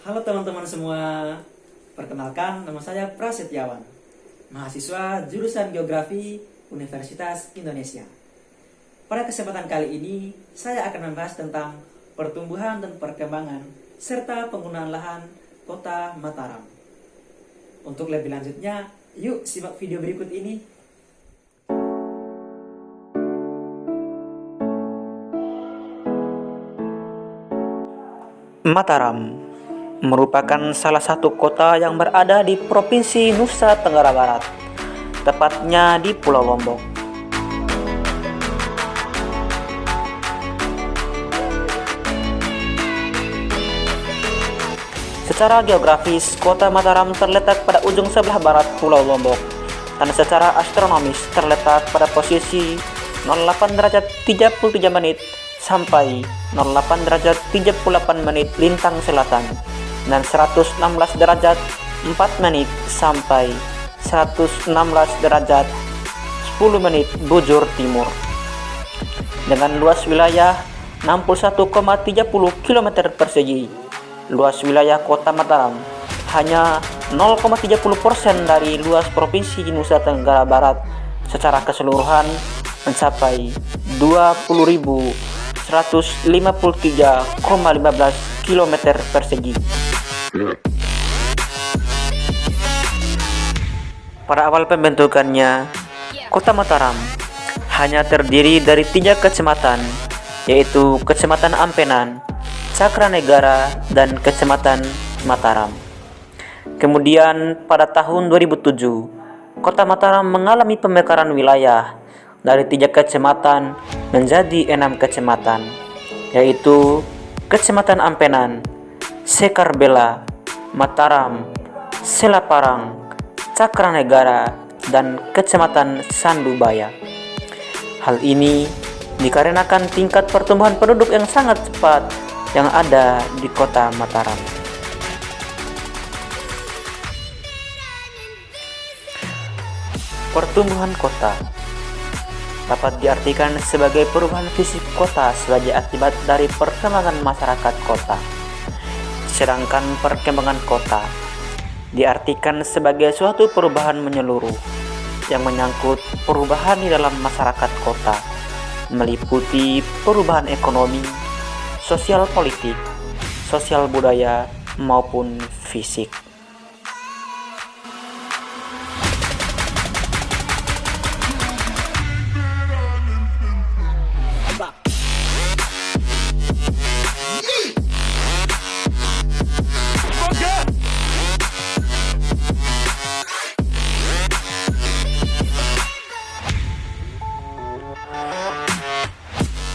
Halo teman-teman semua, perkenalkan nama saya Prasetyawan, mahasiswa jurusan Geografi Universitas Indonesia. Pada kesempatan kali ini, saya akan membahas tentang pertumbuhan dan perkembangan serta penggunaan lahan Kota Mataram. Untuk lebih lanjutnya, yuk simak video berikut ini. Mataram merupakan salah satu kota yang berada di Provinsi Nusa Tenggara Barat, tepatnya di Pulau Lombok. Secara geografis, kota Mataram terletak pada ujung sebelah barat Pulau Lombok, dan secara astronomis terletak pada posisi 08 derajat 33 menit sampai 08 derajat 38 menit lintang selatan dan 116 derajat 4 menit sampai 116 derajat 10 menit bujur timur, dengan luas wilayah 61,30 km persegi. Luas wilayah Kota Mataram hanya 0,30% dari luas Provinsi Nusa Tenggara Barat secara keseluruhan, mencapai 20.153,15 km persegi. Pada awal pembentukannya, Kota Mataram hanya terdiri dari 3 kecamatan, yaitu Kecamatan Ampenan, Cakranegara, dan Kecamatan Mataram. Kemudian pada tahun 2007, Kota Mataram mengalami pemekaran wilayah dari 3 kecamatan menjadi 6 kecamatan, yaitu Kecamatan Ampenan, Sekarbela, Mataram, Selaparang, Cakranegara, dan Kecamatan Sandubaya. Hal ini dikarenakan tingkat pertumbuhan penduduk yang sangat cepat yang ada di Kota Mataram. Pertumbuhan kota dapat diartikan sebagai perubahan fisik kota sebagai akibat dari perkembangan masyarakat kota. Sedangkan perkembangan kota diartikan sebagai suatu perubahan menyeluruh yang menyangkut perubahan di dalam masyarakat kota, meliputi perubahan ekonomi, sosial politik, sosial budaya, maupun fisik.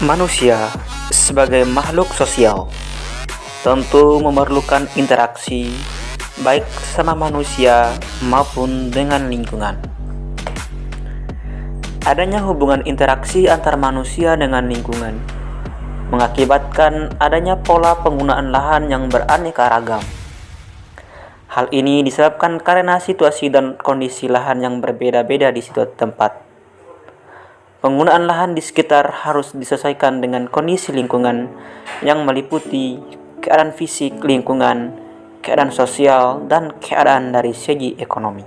Manusia sebagai makhluk sosial tentu memerlukan interaksi baik sama manusia maupun dengan lingkungan. Adanya hubungan interaksi antar manusia dengan lingkungan mengakibatkan adanya pola penggunaan lahan yang beraneka ragam. Hal ini disebabkan karena situasi dan kondisi lahan yang berbeda-beda di suatu tempat. Penggunaan lahan di sekitar harus disesuaikan dengan kondisi lingkungan yang meliputi keadaan fisik lingkungan, keadaan sosial, dan keadaan dari segi ekonomi.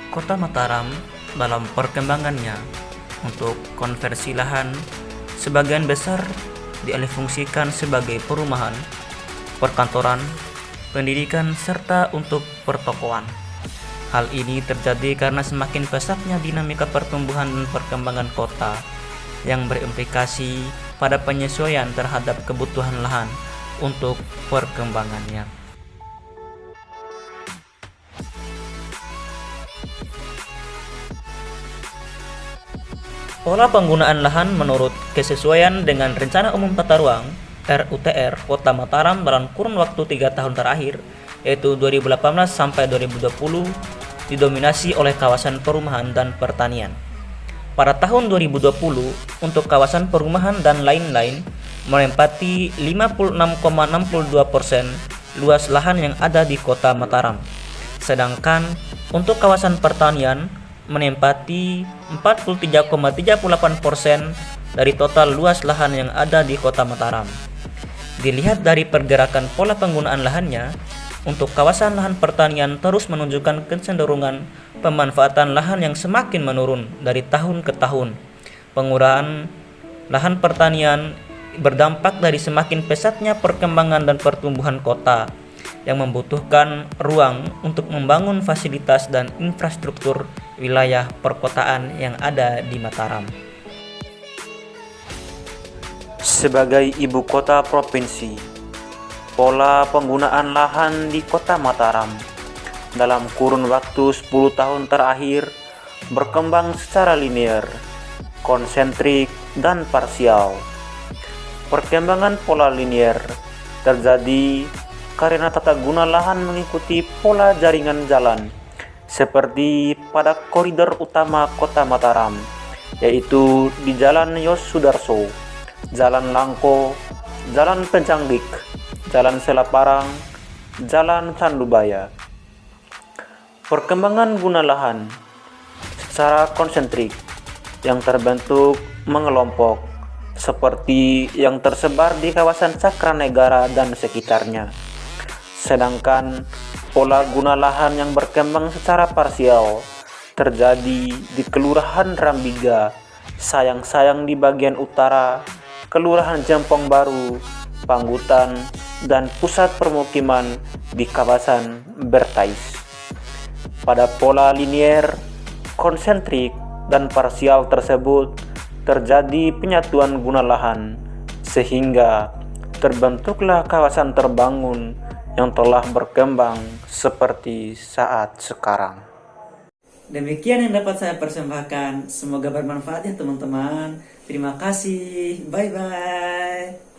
Kota Mataram dalam perkembangannya untuk konversi lahan sebagian besar dialihfungsikan sebagai perumahan, perkantoran, pendidikan, serta untuk pertokoan. Hal ini terjadi karena semakin pesatnya dinamika pertumbuhan dan perkembangan kota yang berimplikasi pada penyesuaian terhadap kebutuhan lahan untuk perkembangannya. Pola penggunaan lahan menurut kesesuaian dengan Rencana Umum Tata Ruang (RUTR) Kota Mataram dalam kurun waktu 3 tahun terakhir, yaitu 2018 sampai 2020, didominasi oleh kawasan perumahan dan pertanian. Pada tahun 2020, untuk kawasan perumahan dan lain-lain menempati 56,62% luas lahan yang ada di Kota Mataram. Sedangkan untuk kawasan pertanian menempati 43,38% dari total luas lahan yang ada di Kota Mataram. Dilihat dari pergerakan pola penggunaan lahannya, untuk kawasan lahan pertanian terus menunjukkan kecenderungan pemanfaatan lahan yang semakin menurun dari tahun ke tahun. Pengurahan lahan pertanian berdampak dari semakin pesatnya perkembangan dan pertumbuhan kota yang membutuhkan ruang untuk membangun fasilitas dan infrastruktur wilayah perkotaan yang ada di Mataram. Sebagai ibu kota provinsi, pola penggunaan lahan di Kota Mataram dalam kurun waktu 10 tahun terakhir berkembang secara linear, konsentrik, dan parsial. Perkembangan pola linear terjadi karena tata guna lahan mengikuti pola jaringan jalan, seperti pada koridor utama Kota Mataram, yaitu di Jalan Yos Sudarso, Jalan Langko, Jalan Penjanglik, Jalan Selaparang, Jalan Candubaya. Perkembangan guna lahan secara konsentrik yang terbentuk mengelompok, seperti yang tersebar di kawasan Cakranegara dan sekitarnya. Sedangkan pola guna lahan yang berkembang secara parsial terjadi di Kelurahan Rambiga, Sayang-Sayang di bagian utara, Kelurahan Jempong Baru, Panggutan, dan pusat permukiman di kawasan Bertais. Pada pola linier, konsentrik, dan parsial tersebut terjadi penyatuan guna lahan, sehingga terbentuklah kawasan terbangun yang telah berkembang seperti saat sekarang. Demikian yang dapat saya persembahkan. Semoga bermanfaat ya teman-teman. Terima kasih. Bye-bye.